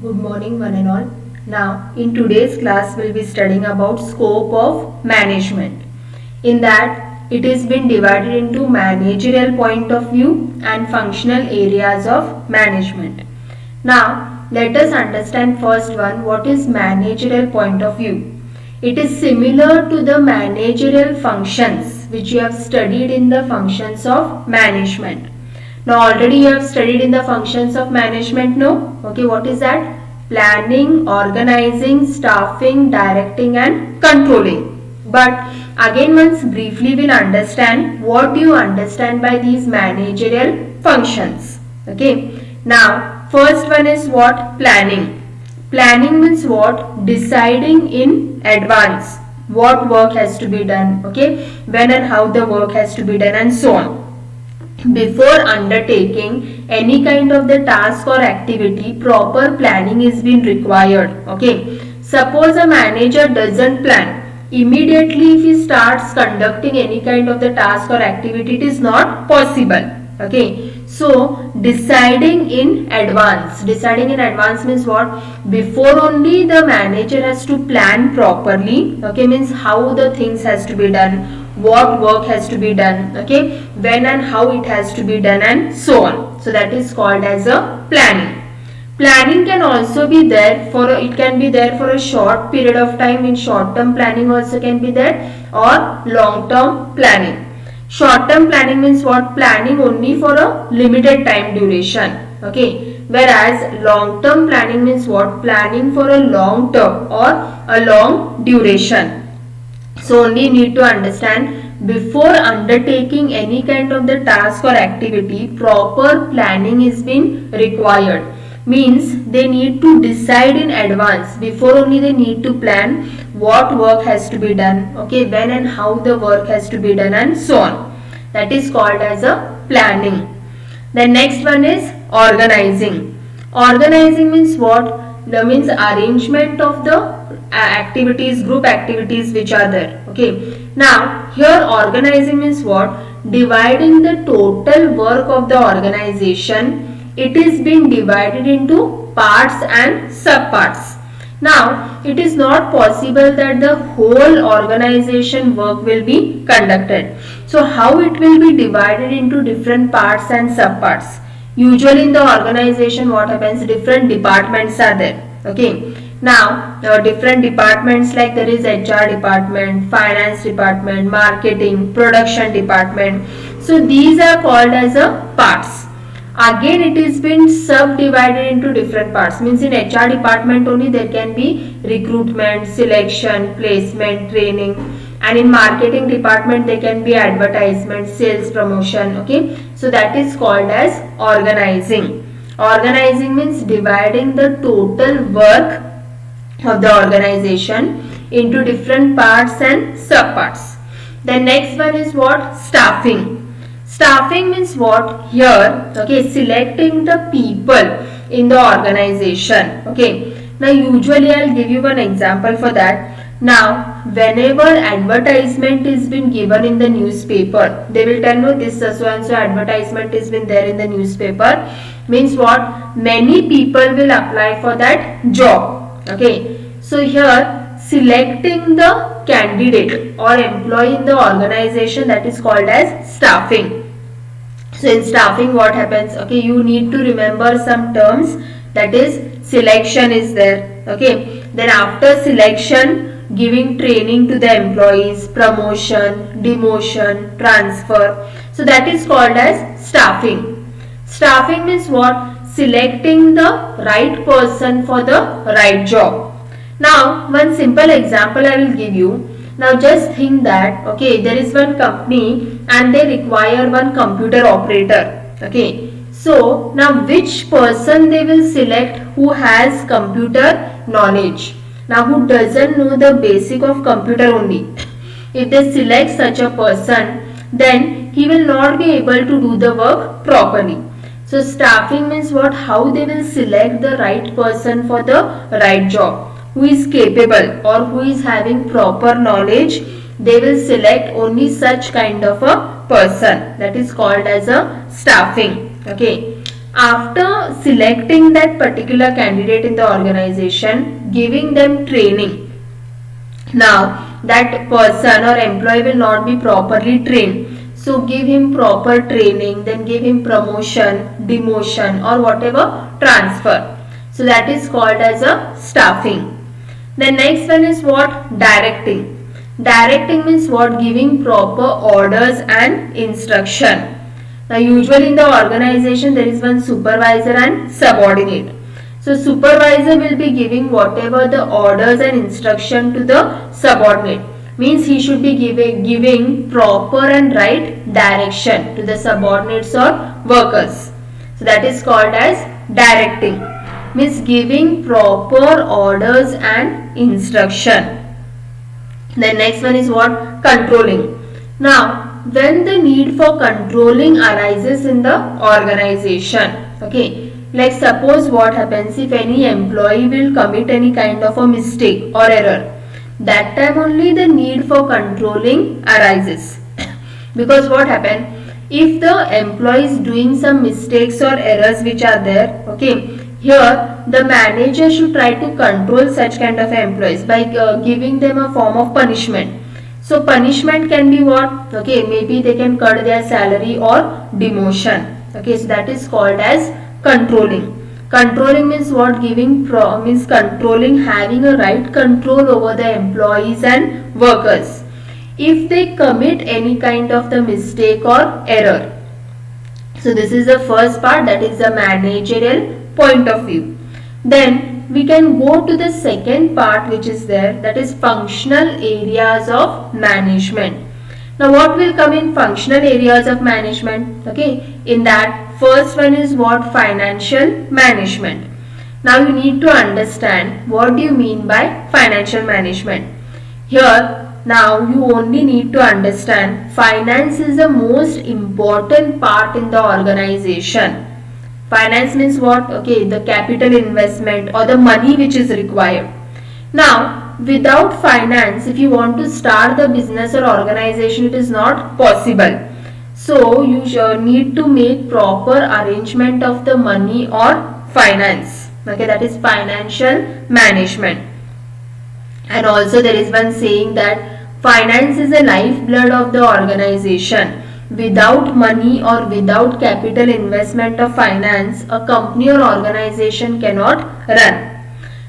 Good morning one and all. Now in today's class we'll be studying about scope of management. In that it is been divided into managerial point of view and functional areas of management. Now let us understand first one, what is managerial point of view. It is similar to the managerial functions which you have studied in the functions of management. Now already you have studied in the functions of management, no? Okay, what is that? Planning, organizing, staffing, directing and controlling. But again once briefly we'll understand what do you understand by these managerial functions. Okay. Now first one is what? Planning. Planning means what? Deciding in advance what work has to be done. Okay. When and how the work has to be done and so on. Before undertaking any kind of the task or activity, proper planning is being required. Okay. Suppose a manager doesn't plan, immediately if he starts conducting any kind of the task or activity, it is not possible. Okay. So deciding in advance. Deciding in advance means what? Before only the manager has to plan properly. Okay, means how the things has to be done, what work has to be done, okay, when and how it has to be done and so on. So that is called as a planning. Planning can also be there for it can be there for a short period of time. In short term planning also can be there, or long term planning. Short term planning means what? Planning only for a limited time duration. Okay. Whereas long term planning means what? Planning for a long term or a long duration. So only need to understand, before undertaking any kind of the task or activity, proper planning is being required. Means they need to decide in advance. Before only they need to plan what work has to be done, okay, when and how the work has to be done and so on. That is called as a planning. The next one is organizing. Organizing means what? That means arrangement of the activities, group activities which are there. Okay. Now here organizing means what? Dividing the total work of the organization. It is being divided into parts and subparts. Now it is not possible that the whole organization work will be conducted. So how it will be divided into different parts and subparts? Usually in the organization what happens? Different departments are there. Okay. Now different departments, like there is HR department, finance department, marketing, production department. So these are called as a parts. Again it is been subdivided into different parts. Means in HR department only there can be recruitment, selection, placement, training, and in marketing department there can be advertisement, sales, promotion. Okay. So that is called as organizing. Organizing means dividing the total work of the organization into different parts and subparts. The next one is what? Staffing. Staffing means what? Here, okay, selecting the people in the organization. Okay. Now usually I'll give you one example for that. Now whenever advertisement is been given in the newspaper, they will tell you this so and so advertisement is been there in the newspaper. Means what? Many people will apply for that job. Okay. So here selecting the candidate or employee in the organization, that is called as staffing. So in staffing what happens? Okay, you need to remember some terms, that is selection is there. Okay. Then after selection, giving training to the employees, promotion, demotion, transfer. So that is called as staffing. Staffing means what? Selecting the right person for the right job. Now one simple example I will give you. Now just think that, okay, there is one company and they require one computer operator. Okay. So now which person they will select who has computer knowledge? Now who doesn't know the basic of computer only? If they select such a person, then he will not be able to do the work properly. So staffing means what? How they will select the right person for the right job. Who is capable or who is having proper knowledge, they will select only such kind of a person. That is called as a staffing. Okay. After selecting that particular candidate in the organization, giving them training. Now that person or employee will not be properly trained, so give him proper training, then give him promotion, demotion or whatever, transfer. So that is called as a staffing. The next one is what? Directing. Directing means what? Giving proper orders and instruction. Now usually in the organization there is one supervisor and subordinate. So supervisor will be giving whatever the orders and instruction to the subordinate. Means he should be giving proper and right direction to the subordinates or workers. So that is called as directing. Means giving proper orders and instruction. The next one is what? Controlling. Now when the need for controlling arises in the organization, okay, like suppose what happens if any employee will commit any kind of a mistake or error, that time only the need for controlling arises. Because what happens if the employee is doing some mistakes or errors which are there, okay, here the manager should try to control such kind of employees by giving them a form of punishment. So punishment can be what? Okay, maybe they can cut their salary or demotion. Okay, so that is called as controlling. Controlling means what? Giving means controlling, having a right control over the employees and workers if they commit any kind of the mistake or error. So this is the first part, that is the managerial point of view. Then we can go to the second part which is there, that is functional areas of management. Now what will come in functional areas of management? Okay, in that first one is what? Financial management. Now you need to understand what do you mean by financial management. Here now you only need to understand finance is the most important part in the organization. Finance means what? Okay, the capital investment or the money which is required. Now without finance, if you want to start the business or organization, it is not possible. So you need to make proper arrangement of the money or finance. Okay, that is financial management. And also there is one saying that finance is the lifeblood of the organization. Without money or without capital investment of finance, a company or organization cannot run.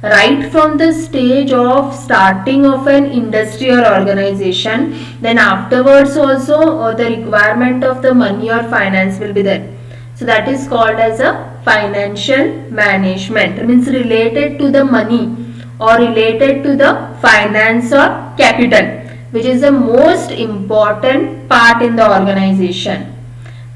Right from the stage of starting of an industry or organization, then afterwards also the requirement of the money or finance will be there. So that is called as a financial management. It means related to the money or related to the finance or capital, which is the most important part in the organization.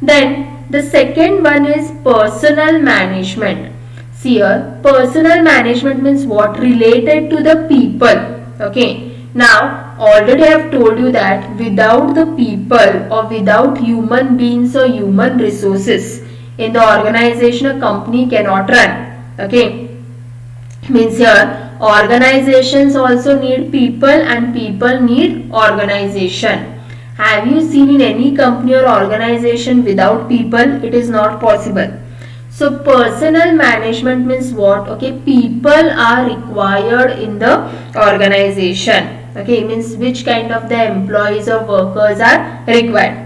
Then the second one is personal management. See here, personal management means what? Related to the people. Okay. Now already I have told you that without the people or without human beings or human resources in the organization, a company cannot run. Okay. Means here organizations also need people and people need organization. Have you seen in any company or organization without people? It is not possible. So personal management means what? Okay, people are required in the organization. Okay, means which kind of the employees or workers are required.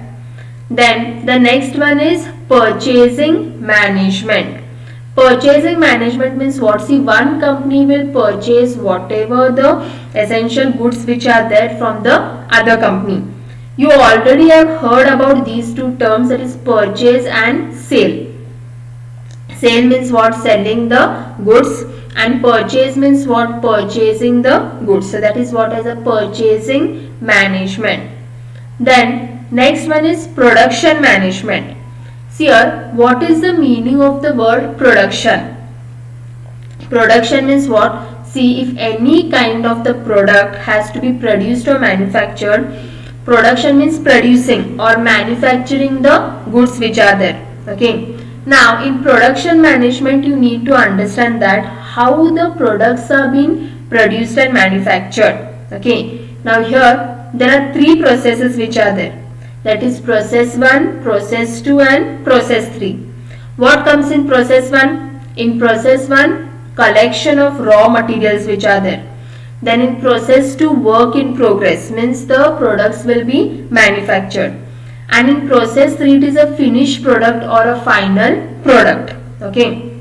Then the next one is purchasing management. Purchasing management means what? See, one company will purchase whatever the essential goods which are there from the other company. You already have heard about these two terms, that is purchase and sale. Sale means what? Selling the goods, and purchase means what? Purchasing the goods. So that is what is a purchasing management. Then next one is production management. See here, what is the meaning of the word production? Production means what? See, if any kind of the product has to be produced or manufactured, production means producing or manufacturing the goods which are there. Okay. Now in production management you need to understand that how the products are being produced and manufactured. Okay. Now here there are three processes which are there. That is process 1, process 2 and process 3. What comes in process 1? In process 1, collection of raw materials which are there. Then in process 2, work in progress, means the products will be manufactured. And in process 3, it is a finished product or a final product. Okay.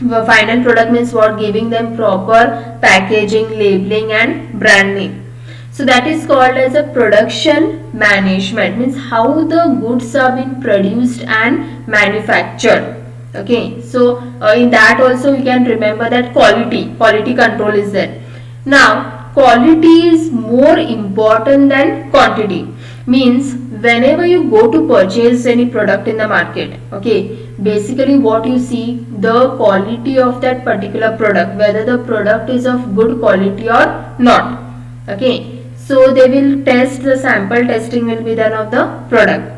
The final product means what? Giving them proper packaging, labeling and brand name. So that is called as a production management, means how the goods are being produced and manufactured. Okay, so in that also we can remember that quality control is there. Now quality is more important than quantity, means whenever you go to purchase any product in the market, okay, basically what you see, the quality of that particular product, whether the product is of good quality or not. Okay, so they will test, the sample testing will be done of the product.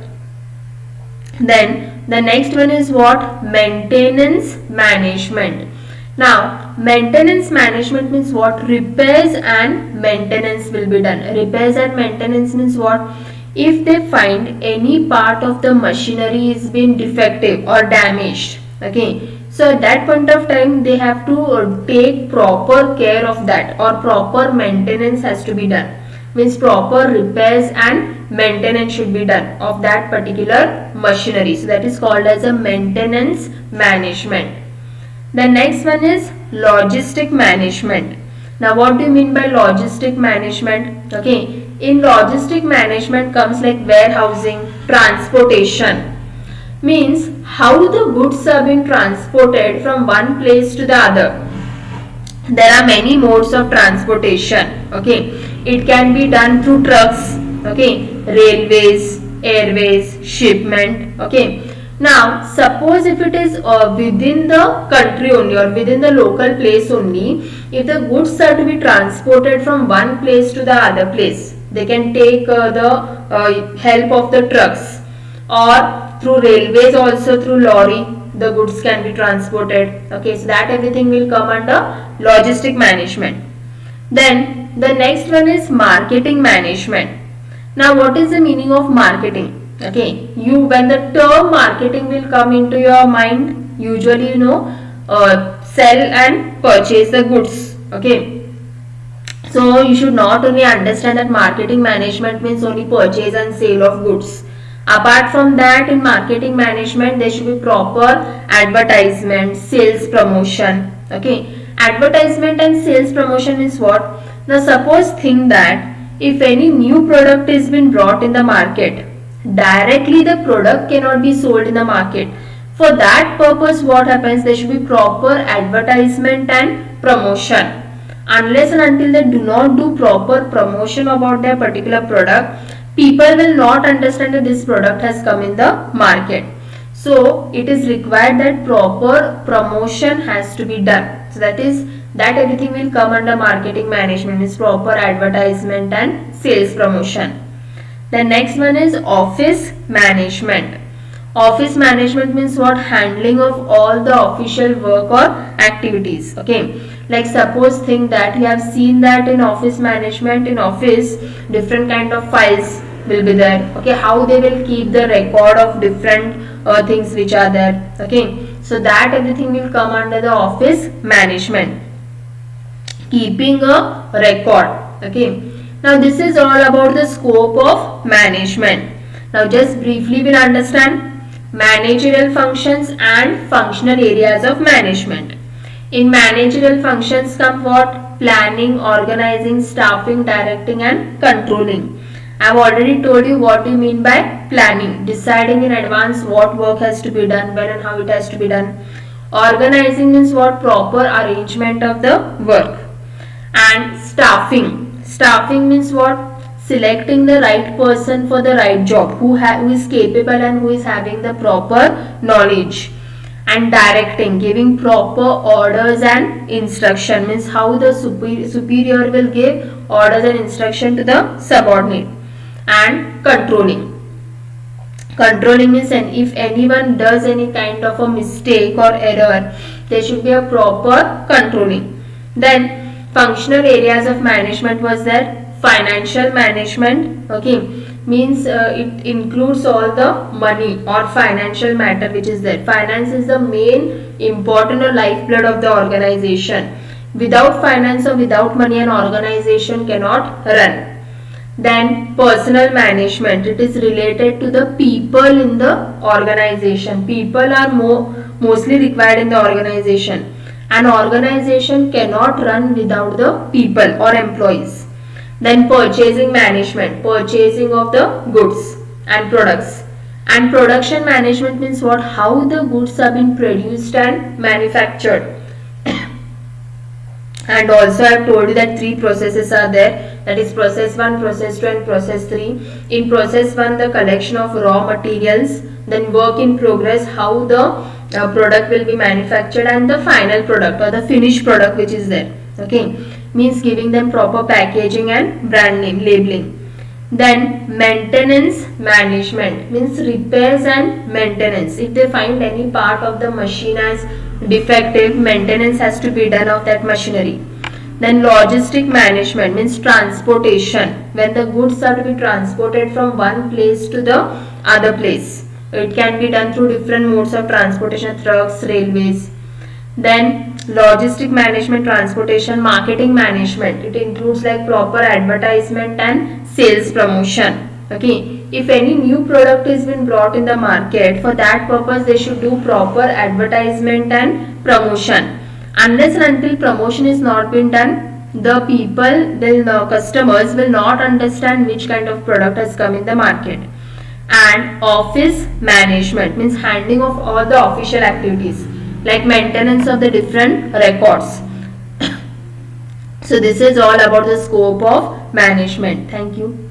Then the next one is what? Maintenance management. Now maintenance management means what? Repairs and maintenance will be done. Repairs and maintenance means what? If they find any part of the machinery is being defective or damaged, okay, so at that point of time they have to take proper care of that, or proper maintenance has to be done, means proper repairs and maintenance should be done of that particular machinery. So that is called as a maintenance management. The next one is logistic management. Now what do you mean by logistic management? Okay, in logistic management comes like warehousing, transportation, means how the goods are being transported from one place to the other. There are many modes of transportation. Okay, it can be done through trucks, okay, railways, airways, shipment. Okay, now suppose if it is within the country only or within the local place only, if the goods are to be transported from one place to the other place, they can take the help of the trucks, or through railways also, through lorry the goods can be transported. Okay, so that everything will come under logistic management. Then the next one is marketing management. Now what is the meaning of marketing? Okay, when the term marketing will come into your mind, usually sell and purchase the goods. Okay, so you should not only understand that marketing management means only purchase and sale of goods. Apart from that, in marketing management there should be proper advertisement, sales promotion. Okay, advertisement and sales promotion is what? Now suppose think that if any new product is been brought in the market, directly the product cannot be sold in the market. For that purpose what happens? There should be proper advertisement and promotion. Unless and until they do not do proper promotion about their particular product, people will not understand that this product has come in the market. So it is required that proper promotion has to be done. So that everything will come under marketing management, is proper advertisement and sales promotion. The next one is office management. Office management means what? Handling of all the official work or activities. Okay, like suppose think that you have seen that in office management, in office different kind of files will be there. Okay, how they will keep the record of different things which are there. Okay, so that everything will come under the office management, keeping a record. Okay, now this is all about the scope of management. Now just briefly we'll understand managerial functions and functional areas of management. In managerial functions come what? Planning, organizing, staffing, directing and controlling. I have already told you what we mean by planning, deciding in advance what work has to be done, when and how it has to be done. Organizing means what? Proper arrangement of the work. And staffing means what? Selecting the right person for the right job, who is capable and who is having the proper knowledge. And directing, giving proper orders and instruction, means how the superior will give orders and instruction to the subordinate. And controlling means if anyone does any kind of a mistake or error, there should be a proper controlling. Then functional areas of management was there. Financial management, okay, means it includes all the money or financial matter which is there. Finance is the main important or lifeblood of the organization. Without finance or without money, an organization cannot run. Then personal management, it is related to the people in the organization. People are mostly required in the organization. An organization cannot run without the people or employees. Then purchasing management, purchasing of the goods and products. And production management means what? How the goods are being produced and manufactured. And also I have told you that 3 processes are there, that is process 1, process 2 and process 3. In process 1, the collection of raw materials, then work in progress, how the product will be manufactured, and the final product or the finished product which is there. Okay, means giving them proper packaging and brand name labeling. Then maintenance management means repairs and maintenance. If they find any part of the machine as defective, maintenance has to be done of that machinery. Then logistic management means transportation, when the goods are to be transported from one place to the other place. It can be done through different modes of transportation, trucks, railways. Then logistic management, transportation. Marketing management, it includes like proper advertisement and sales promotion. Okay, if any new product is been brought in the market, for that purpose they should do proper advertisement and promotion. Unless and until promotion is not been done, the people, the customers will not understand which kind of product has come in the market. And office management means handling of all the official activities like maintenance of the different records. So this is all about the scope of management. Thank you.